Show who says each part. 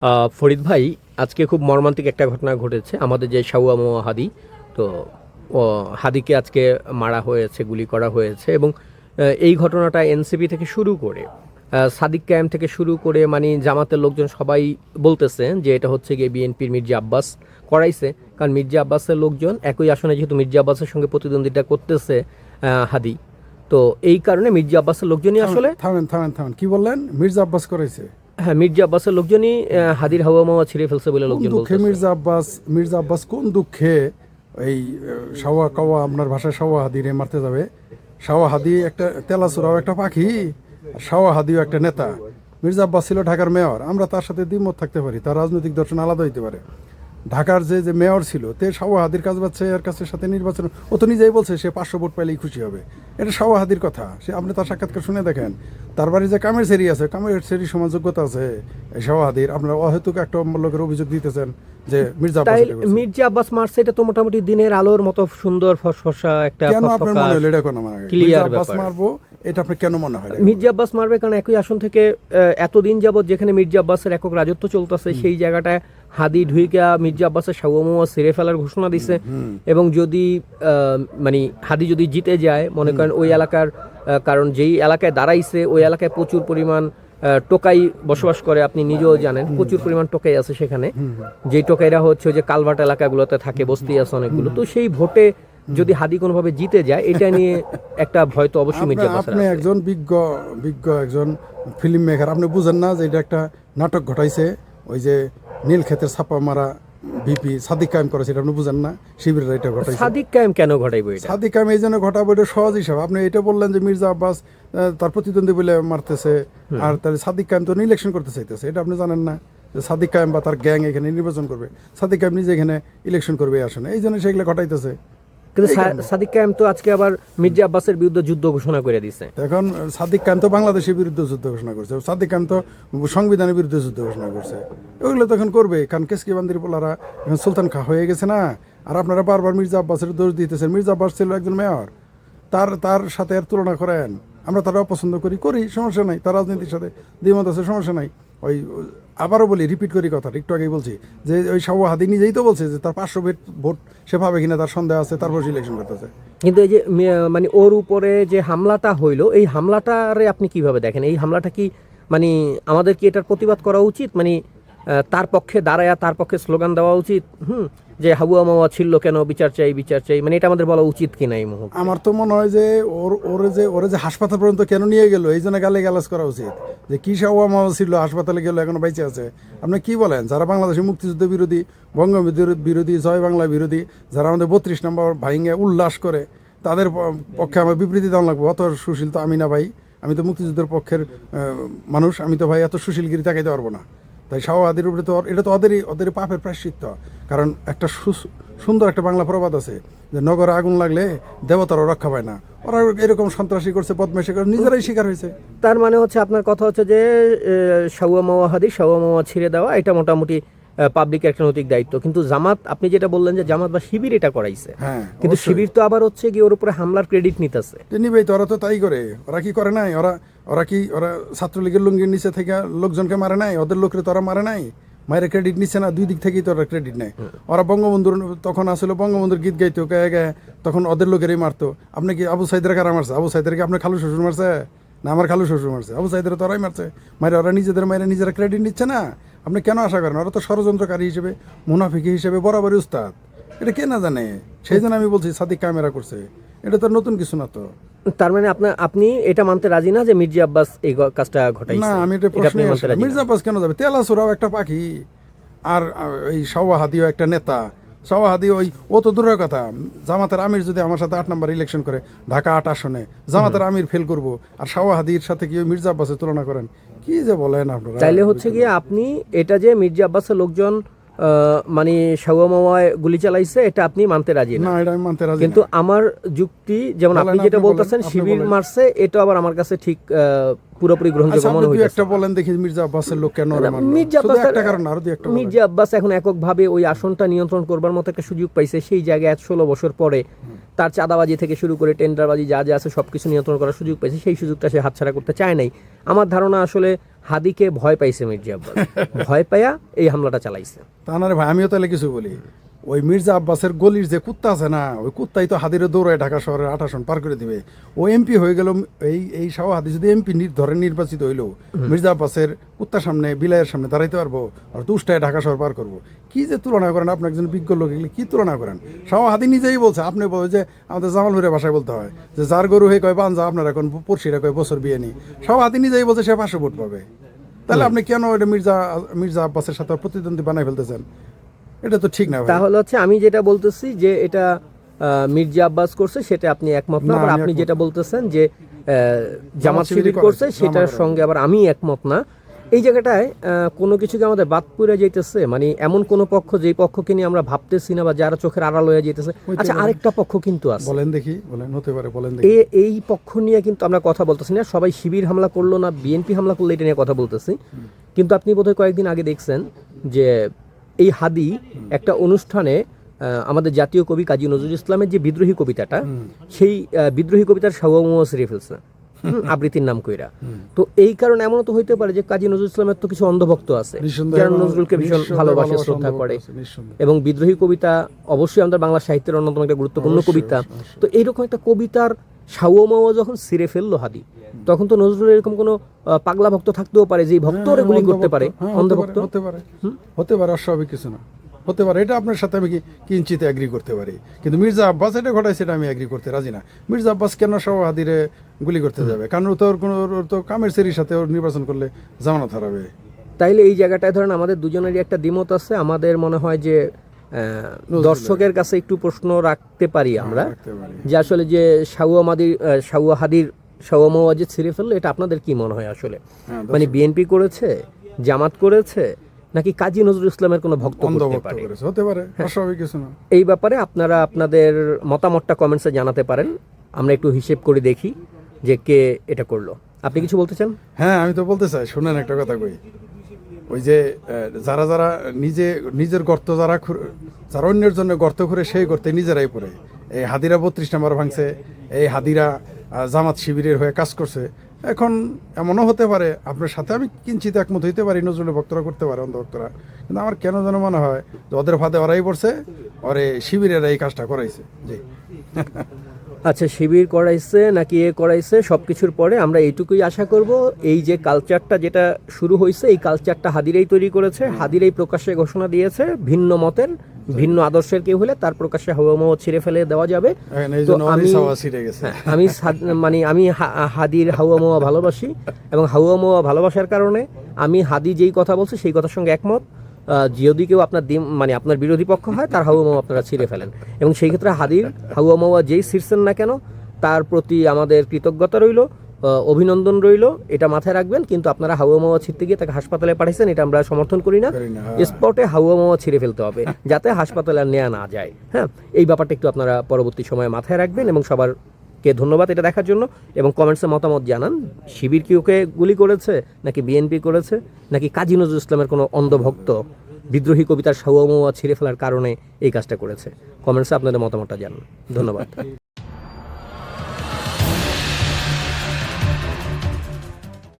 Speaker 1: ফরিদ ভাই, আজকে খুব মর্মান্তিক একটা ঘটনা ঘটেছে আমাদের যে সাউয়া মোয়া হাদি। তো হাদিকে আজকে মারা হয়েছে, গুলি করা হয়েছে এবং এই ঘটনাটা এনসিপি থেকে শুরু করে সাদিক ক্যাম্প থেকে শুরু করে মানে জামাতের লোকজন সবাই বলতেছে যে এটা হচ্ছে গিয়ে বিএনপির মির্জা আব্বাস করাইছে। কারণ মির্জা আব্বাসের লোকজন একই আসনে যেহেতু মির্জা আব্বাসের সঙ্গে প্রতিদ্বন্দ্বিতা করতেছে হাদি, তো এই কারণে মির্জা আব্বাসের লোকজনই আসলে
Speaker 2: থামেন থামেন থামেন, কি বললেন? মির্জা আব্বাস করেছে?
Speaker 1: হ্যাঁ, মির্জা আব্বাসের লোকজনই হাদির হাওয়া মাওয়া ছিঁড়ে ফেলছে বলে
Speaker 2: কোন
Speaker 1: লোকজন
Speaker 2: দুঃখে
Speaker 1: বলতেছে।
Speaker 2: মির্জা আব্বাস কোন দুঃখে এই সাওয়া কাওয়া, আপনার ভাষায় সাওয়া হাদিরে মারতে যাবে? সাওয়া হাদি একটা তেলাচোরাও একটা পাখি, আর সাওয়া হাদিও একটা নেতা। মির্জা আব্বাস ছিল ঢাকার মেয়র, আমরা তার সাথে দ্বিমত থাকতে পারি, তার রাজনৈতিক দর্শন আলাদা হইতে পারে। ঢাকার যে মেয়র ছিল তে সাওয়া হাদির কাজ বাচ্চা এর কাছে সাথে নির্বাচন, ও তো নিজেই বলছে সে 500 ভোট পাইলেই খুশি হবে। এটা সাওয়া হাদির কথা, সে আপনি তার সাক্ষাৎকার শুনে দেখেন। তার বাড়ি যে কামের সেরি আছে, কামের সেরি সমান যোগ্যতা আছে এই সাওয়া হাদির। আপনারা অহেতুক একটা লোকের অভিযোগ দিতেছেন যে মির্জা আব্বাস
Speaker 1: তাই
Speaker 2: এটা করছে।
Speaker 1: মির্জা আব্বাস মারছে, এটা তো মোটামুটি দিনের আলোর মতো সুন্দর ফসফসা একটা
Speaker 2: কেন আপনার মনে হলো এটা? কোনো মানে মির্জা
Speaker 1: ক্লিয়ার
Speaker 2: আব্বাস
Speaker 1: ব্যাপার।
Speaker 2: মারবো এটা আপনার কেন মনে হয়?
Speaker 1: মির্জা আব্বাস মারবে কারণ একই আসন থেকে এতদিন যাবত যেখানে মির্জা আব্বাসের একক রাজত্ব চলতেছে সেই জায়গাটায় হাদি ঢুইকা মির্জা আব্বাসের সাউয়া ছিঁড়ে ফেলার ঘোষণা দিছে। এবং যদি মানে হাদি যদি জিতে যায়, মনে করেন ওই এলাকার কারণ যেই এলাকায় দাঁড়াইছে ওই এলাকায় প্রচুর পরিমাণ টোকাই বসবাস করে, আপনি নিজেও জানেন প্রচুর পরিমাণ টোকাই আছে সেখানে। যেই টোকাইরা হচ্ছে ওই যে কালভার্ট এলাকাগুলোতে থাকে, বস্তি আছে অনেকগুলো। তো সেই ভোটে যদি হাদি কোনোভাবে জিতে যায়, এটা নিয়ে একটা ভয় তো অবশ্যই মির্জা আব্বাসের
Speaker 2: আপনি
Speaker 1: আছে।
Speaker 2: একজন বিজ্ঞ একজন ফিল্ম মেকার, আপনি বুঝেন না যে এটা একটা নাটক ঘটাইছে? ওই যে নীলক্ষেতের ছাপা মারা ভিপি সাদিক কায়েম করেছে, এটা আপনি বুঝেন না? শিবিরের এটা ঘটাইছে।
Speaker 1: সাদিক কায়েম কেন ঘটাইবো এটা?
Speaker 2: সাদিক কায়েম এই জন্য ঘটাবো, এটা সহজ হিসাব। আপনি এটা বললেন যে মির্জা আব্বাস তার প্রতিদ্বন্দ্বী বলে মারতেছে, আর তাহলে সাদিক কায়েম তো ইলেকশন করতে চাইতেছে, এটা আপনি জানেন না? যে সাদিক কায়েম বা তার গ্যাং এখানে নির্বাচন করবে, সাদিক কায়েম নিজে এখানে ইলেকশন করবে এই আসনে, এই জন্য সেগুলো ঘটাইতেছে।
Speaker 1: কিন্তু সাদিক কায়েম তো আজকে আবার মির্জা আব্বাসের বিরুদ্ধে যুদ্ধ ঘোষণা করে দিছে।
Speaker 2: এখন সাদিক খান তো বাংলাদেশের বিরুদ্ধে যুদ্ধ ঘোষণা করছে, সাদিক খান তো সংবিধানের বিরুদ্ধে যুদ্ধ ঘোষণা করছে। ওইগুলো তো এখন করবে, কারণ কেসকি বান্দির পোলারা এখন সুলতান খা হয়ে গেছে না। আর আপনারা বারবার মির্জা আব্বাসের দোষ দিতেছেন। মির্জা আব্বাস ছিল একজন মেয়র, তার সাথে আর তুলনা করেন? আমরা তারা অপছন্দ করি, সমস্যা নাই, তার রাজনীতির সাথে দ্বিমত আছে, সমস্যা নাই। ওই আবারও বলি, রিপিট করি কথা, একটু আগেই বলছি যে ওই সাওয়া হাদি নিজেই তো বলছে যে তার 500 ভোট সে পাবে কিনা তার সন্দেহ আছে, তারপর ইলেকশন করতেছে।
Speaker 1: কিন্তু এই যে মানে ওর উপরে যে হামলাটা হইলো, এই হামলাটারে আপনি কিভাবে দেখেন? এই হামলাটা কি মানে আমাদের কি এটার প্রতিবাদ করা উচিত? মানে তার পক্ষে দাঁড়ায়া তার পক্ষে স্লোগান দেওয়া উচিত, যে হাবুয়া মাওয়া ছিল কেন, বিচার চাই বিচার চাই, মানে এটা আমাদের বলা উচিত কিনা এই মুহূর্তে?
Speaker 2: আমার তো মনে হয় যে ওরে যে হাসপাতাল পর্যন্ত কেন নিয়ে গেল, এই জন্য গালে গালাজ করা উচিত। যে কি সাওয়া মাওয়া ছিল, হাসপাতালে গেল, এখনো বেঁচে আছে। আপনি কি বলেন? যারা বাংলাদেশের মুক্তিযুদ্ধ বিরোধী, বঙ্গবন্ধু বিরোধী, জয় বাংলা বিরোধী, যারা আমাদের 32 নম্বর ভাইঙ্গে উল্লাস করে, তাদের পক্ষে আমার বিবৃতি দেওয়া লাগবে? অত সুশীল তো আমি না ভাই, আমি তো মুক্তিযুদ্ধের পক্ষের মানুষ, আমি তো ভাই এত সুশীলগিরি তাকাইতে পারবো না। তাই সাওয়াদির উপরে তো এটা তো ওদেরই পাপের প্রায়শ্চিত্ত। কারণ একটা সুন্দর একটা বাংলা প্রবাদ আছে যে নগরে আগুন লাগলে দেবতারও রক্ষা পায় না। ওরা এরকম সন্ত্রাসী করছে, বদমাইশি করে, নিজেরাই শিকার হয়েছে।
Speaker 1: তার মানে হচ্ছে আপনার কথা হচ্ছে যে সাউয়া মাওয়া হাদি সাউয়া মাওয়া ছিঁড়ে দেওয়া এটা মোটামুটি পাবলিক একটা নৈতিক দায়িত্ব। কিন্তু জামাত, আপনি যেটা বললেন যে জামাত বা শিবির এটা করাইছে,
Speaker 2: হ্যাঁ,
Speaker 1: কিন্তু
Speaker 2: অবশ্যই।
Speaker 1: শিবির তো আবার হচ্ছে কি ওর উপরে হামলার ক্রেডিট নিতেছে।
Speaker 2: নিবেই তো, ওরা তো তাই করে। ওরা কি করে নাই? ওরা ছাত্রলীগের লুঙ্গির নিচে থেকে লোকজনকে মারে নাই? ওদের লোকরে তো ওরা মারে নাই, মায়ের ক্রেডিট নিচ্ছে না? দুই দিক থেকেই তো ওরা ক্রেডিট নেয়। ওরা বঙ্গবন্ধুর তখন আসলে বঙ্গবন্ধুর গীত গাইতো, গায়ে তখন ওদের লোকেরই মারতো। আপনি কি আবু সাইদের কারা মারছে? আবু সাইদের কি আপনার খালু শ্বশুর মারছে? না আমার খালু শ্বশুর মারছে? আবু সাইদের তো ওরাই মারছে। ওরা নিজেরা ক্রেডিট নিচ্ছে না। আপনি কেন আশা করেন? ওরা তো ষড়যন্ত্রকারী হিসেবে, মুনাফিকি হিসেবে বরাবরই উস্তাদ। এটা কে না জানে? সেই জন্য আমি বলছি সাদিক ক্যামেরা করছে, এটা তো নতুন কিছু না তো।
Speaker 1: তার মানে আপনি এটা মানতে রাজি না যে মির্জা আব্বাস এই কাজটা ঘটাইছে?
Speaker 2: না, আমি এটা
Speaker 1: আপনি
Speaker 2: প্রশ্নই
Speaker 1: মানতে
Speaker 2: আসে না।
Speaker 1: রাজি না?
Speaker 2: মির্জা আব্বাস কেন যাবে? তেলাসুরাও একটা পাখি, আর এই সাওয়া হাদিও একটা নেতা। সাওয়া হাদি ও তো দূরের কথা, জামাতের আমির যদি আমার সাথে 8 নম্বর ইলেকশন করে, ঢাকা 8 আসনে জামাতের আমির ফেল করব, আর সাওয়া হাদির সাথে কি মির্জা আব্বাসের তুলনা করেন? কি যে বলেন আপনারা!
Speaker 1: তাইলে হচ্ছে গিয়ে আপনি এটা যে মির্জা আব্বাসের লোকজন মানে সাউয়া মাওয়ায় গুলি চালাইছে এটা আপনি মানতে রাজি না?
Speaker 2: না, এটা আমি মানতে রাজি
Speaker 1: কিন্তু
Speaker 2: না।
Speaker 1: আমার যুক্তি, যেমন
Speaker 2: বলেন,
Speaker 1: আপনি যেটা
Speaker 2: আপনি
Speaker 1: বলতেছেন
Speaker 2: বলেন, আপনি
Speaker 1: শিবির
Speaker 2: বলেন।
Speaker 1: মারছে, এটা আবার আমার কাছে ঠিক পুরোপুরি গ্রহণযোগ্য
Speaker 2: আচ্ছা,
Speaker 1: মনে
Speaker 2: আপনি দুই
Speaker 1: হইতেছে
Speaker 2: একটা বলেন দেখি মির্জা আব্বাসের লোক কেন ওরে মারলো?
Speaker 1: মির্জা
Speaker 2: শুধু
Speaker 1: আব্বাস
Speaker 2: একটা কারণ না, আরো দুই একটা বলেন।
Speaker 1: মির্জা আব্বাস এখন এককভাবে ওই আসনটা নিয়ন্ত্রণ করবার মতো একটা সুযোগ পাইছে, সেই জায়গায় 16 বছর পরে তার চাঁদাবাজি থেকে শুরু করে টেন্ডারবাজি যা যা আছে সবকিছু নিয়ন্ত্রণ করার সুযোগ পাইছে, সেই সুযোগটা সে হাতছাড়া করতে চায় নাই। আমার ধারণা আসলে হাদিকে ভয় পাইছে মির্জা আব্বাস, ভয় পাইয়া এই হামলাটা চালাইছে।
Speaker 2: তা না রে ভাই, আমিও তাহলে কিছু বলি। ওই মির্জা আব্বাসের গলির যে কুত্তা আছে না, ওই কুত্তাই তো হাদিরে দৌড়ায় ঢাকা শহরের 28 আসন পার করে দিবে। ও এমপি হয়ে গেল, এই শাহ হাদি যদি এমপি ধরে নির্বাচিত হইলো, মির্জা আব্বাসের কুত্তার সামনে বিলাইয়ের সামনে দাঁড়াইতে পারবো আর তুষ্টায় ঢাকা শহর পার করবো? কি যে তুলনা করেন আপনি, একজন বিজ্ঞ লোক, এগুলি কি তুলনা করেন? শাহ হাদি নিজেই বলছে, আপনি বলে যে আমাদের জামালপুরের ভাষায় বলতে হয় যে যার গরু হয়ে কয় বাঞ্জা, আপনার এখন পড়শিরা কয় বছর বিয়ে নি। শাহ হাদি নিজেই বলছে সে 500 ভোট পাবে। তাহলে আপনি কেন এটা মির্জা আব্বাসের সাথে প্রতিদ্বন্দ্বী বানাই ফেলতেছেন? এটা তো ঠিক না ভাই।
Speaker 1: তাহলে হচ্ছে আমি যেটা বলতেছি যে এটা মির্জা আব্বাস করছে সেটা আপনি একমত না,
Speaker 2: না,
Speaker 1: আবার
Speaker 2: আমি
Speaker 1: আপনি
Speaker 2: একমত
Speaker 1: যেটা বলতেছেন যে জামাত শিবির করছে সেটার সঙ্গে আবার আমি একমত না। এই জায়গাটায় কোনো কিছুকে আমাদের বাদ পড়ে যাইতেছে, মানে এমন কোনো পক্ষ যেই পক্ষকে নিয়ে আমরা ভাবতেছি না বা যারা চোখের আড়াল হয়ে যাইতেছে। আচ্ছা, আরেকটা পক্ষ কিন্তু আছে,
Speaker 2: বলেন দেখি, বলেন, হতে পারে, বলেন দেখি।
Speaker 1: এই পক্ষ নিয়ে কিন্তু আমরা কথা বলতেছি না। সবাই শিবির হামলা করলো না বিএনপি হামলা করলো এটা নিয়ে কথা বলতেছি, কিন্তু আপনি বোধহয় কয়েকদিন আগে দেখছেন যে এই হাদি একটা অনুষ্ঠানে আমাদের জাতীয় কবি কাজী নজরুল ইসলামের যে বিদ্রোহী কবিতাটা, সেই বিদ্রোহী কবিতার সাওয়ামুয়া সেরে ফেলছে আবৃত্তির নাম কইরা। তো এই কারণে এমনও তো হইতে পারে যে কাজী নজরুল ইসলামের তো কিছু অন্ধভক্ত আছে যারা নজরুলকে ভীষণ ভালোবাসে, শ্রদ্ধা করে, এবং বিদ্রোহী কবিতা অবশ্যই আমাদের বাংলা সাহিত্যের অন্যতম একটা গুরুত্বপূর্ণ কবিতা। তো এইরকম একটা কবিতার সাওয়ামুয়া যখন ছিঁড়ে ফেললো হাদি, তখন তো নজরুল এরকম কোনো পাগলা ভক্ত থাকতেও পারে যে ভক্ত ওরে গুলি করতে পারে, অন্ধভক্ত
Speaker 2: হতে পারে, অস্বাভাবিক কিছু না, হতে পারে। এটা আপনার সাথে আমি কিঞ্চিত এগ্রি করতে পারি, কিন্তু মির্জা আব্বাস এটা ঘটাইছে এটা আমি এগ্রি করতে রাজি না। মির্জা আব্বাস কেন সব হাদিরে গুলি করতে যাবে? কারণ ও তো কামের সেরির সাথে ওর নির্বাচন করলে জামানত হারাবে।
Speaker 1: তাইলে এই জায়গাটায় ধরেন আমাদের দুজনেরই একটা দ্বিমত আছে। আমাদের মনে হয় যে দর্শকের কাছে একটু প্রশ্ন রাখতে পারি আমরা যে আসলে যে শাওয়া হাদির সাওয়ামুয়া যে ছিঁড়ে ফেললো, এটা আপনাদের কি মনে হয় আসলে? মানে বিএনপি করেছে, জামাত করেছে, নাকি কাজী নজরুল ইসলামের কোনো ভক্ত করতে পারে?
Speaker 2: হতে পারে, অস্বাভাবিক কিছু না।
Speaker 1: এই ব্যাপারে আপনারা আপনাদের মতামতটা কমেন্টসে জানাতে পারেন, আমরা একটু হিসেব করে দেখি যে কে এটা করলো। আপনি কিছু বলতে চান?
Speaker 2: হ্যাঁ, আমি তো বলতে চাই, শুনেন একটা কথা কই। ওই যে যারা নিজের গর্ত যারা অন্যের জন্য গর্ত করে সেই গর্তে নিজেরাই পড়ে। এই হাদিরা 32 নম্বর ভাঙছে, এই হাদিরা জামাত শিবিরের হয়ে কাজ করছে। এখন এমনও হতে পারে, আপনার সাথে আমি কিঞ্চিত একমত হইতে পারি, নজরুলের ভক্তরা করতে পারে, অন্ধভক্তরা, কিন্তু আমার কেন যেন মনে হয় যে ওদের ফাঁদে ওরাই পড়ছে, ওরে শিবিরের এই কাজটা করাইছে। জি।
Speaker 1: আচ্ছা, শিবির করাইছে নাকি এ করাইছে, সব কিছুর পরে আমরা এইটুকুই আশা করব, এই যে কালচারটা যেটা শুরু হয়েছে, এই কালচারটা হাদিরাই তৈরি করেছে, হাদিরাই প্রকাশ্যে ঘোষণা দিয়েছে ভিন্ন মতের ভিন্ন আদর্শের কেউ হলে তার প্রকাশ্যে হাওয়ামুয়া ছিঁড়ে ফেলে দেওয়া যাবে। তো আমি হাদির হাওয়ামুয়া ভালোবাসি, এবং হাওয়ামুয়া ভালোবাসার কারণে আমি হাদি যেই কথা বলছে সেই কথার সঙ্গে একমত। যদি কেউ আপনার বিরোধী পক্ষ হয়, তার হাওয়ামুয়া আপনারা ছিঁড়ে ফেলেন, এবং সেই ক্ষেত্রে হাদির হাওয়ামুয়া যেই ছিঁড়ছেন না কেন তার প্রতি আমাদের কৃতজ্ঞতা রইল, অভিনন্দন রইল, এটা মাথায় রাখবেন। কিন্তু আপনারা হাওয়ামুয়া ছিঁড়তে গিয়ে তাকে হাসপাতালে পাঠাইছেন, এটা আমরা সমর্থন করি না। স্পটে হাওয়ামুয়া ছিঁড়ে ফেলতে হবে যাতে হাসপাতালে আর নেওয়া না যায়। হ্যাঁ, এই ব্যাপারটা একটু আপনারা পরবর্তী সময়ে মাথায় রাখবেন, এবং সবারকে ধন্যবাদ এটা দেখার জন্য, এবং কমেন্টসে মতামত জানান। শিবির কি ওকে গুলি করেছে, নাকি বিএনপি করেছে, নাকি কাজী নজরুল ইসলামের কোনো অন্ধভক্ত বিদ্রোহী কবিতার সাওয়ামুয়া ছিঁড়ে ফেলার কারণে এই কাজটা করেছে? কমেন্টসে আপনাদের মতামতটা জানান। ধন্যবাদ।